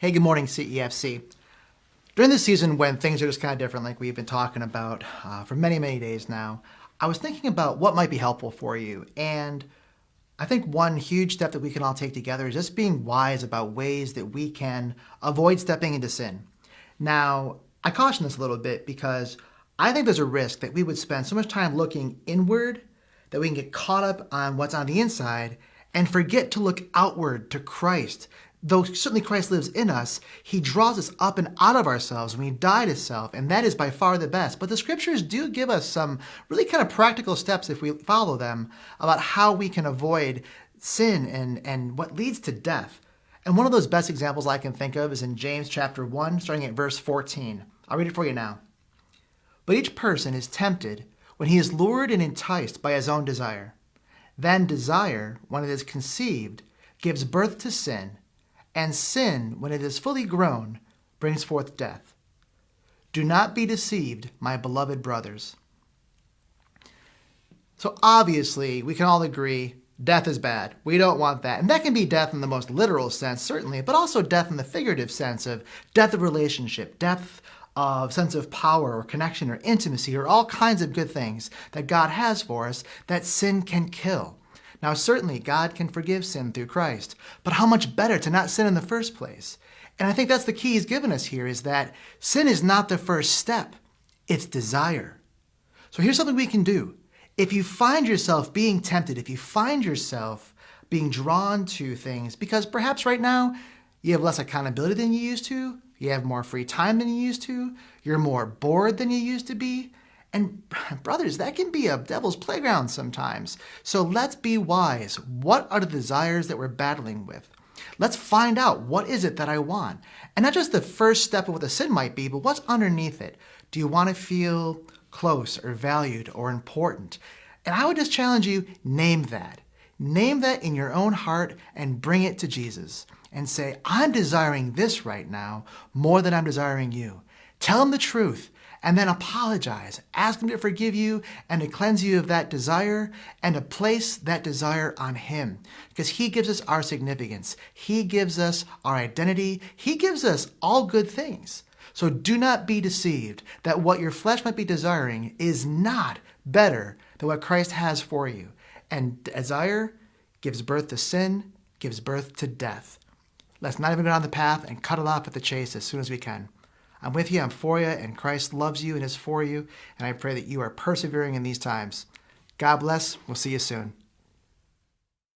Hey, good morning, CEFC. During this season when things are just kind of different, like we've been talking about for many, many days now, I was thinking about what might be helpful for you. And I think one huge step that we can all take together is just being wise about ways that we can avoid stepping into sin. Now, I caution this a little bit because I think there's a risk that we would spend so much time looking inward that we can get caught up on what's on the inside and forget to look outward to Christ. Though certainly Christ lives in us, he draws us up and out of ourselves when we die to self, and that is by far the best. But the scriptures do give us some really kind of practical steps, if we follow them, about how we can avoid sin and what leads to death. And one of those best examples I can think of is in James chapter 1, starting at verse 14. I'll read it for you now. But each person is tempted when he is lured and enticed by his own desire. Then desire, when it is conceived, gives birth to sin, and sin, when it is fully grown, brings forth death. Do not be deceived, my beloved brothers. So obviously, we can all agree death is bad. We don't want that. And that can be death in the most literal sense, certainly, but also death in the figurative sense of death of relationship, death of sense of power or connection or intimacy or all kinds of good things that God has for us that sin can kill. Now, certainly, God can forgive sin through Christ, but how much better to not sin in the first place? And I think that's the key he's given us here, is that sin is not the first step, it's desire. So here's something we can do. If you find yourself being tempted, if you find yourself being drawn to things, because perhaps right now you have less accountability than you used to, you have more free time than you used to, you're more bored than you used to be, and brothers, that can be a devil's playground sometimes. So let's be wise. What are the desires that we're battling with? Let's find out, what is it that I want? And not just the first step of what the sin might be, but what's underneath it? Do you want to feel close or valued or important? And I would just challenge you, name that. Name that in your own heart and bring it to Jesus and say, I'm desiring this right now more than I'm desiring you. Tell him the truth. And then apologize. Ask him to forgive you and to cleanse you of that desire and to place that desire on him. Because he gives us our significance. He gives us our identity. He gives us all good things. So do not be deceived that what your flesh might be desiring is not better than what Christ has for you. And desire gives birth to sin, gives birth to death. Let's not even go down the path and cut it off at the chase as soon as we can. I'm with you, I'm for you, and Christ loves you and is for you, and I pray that you are persevering in these times. God bless. We'll see you soon.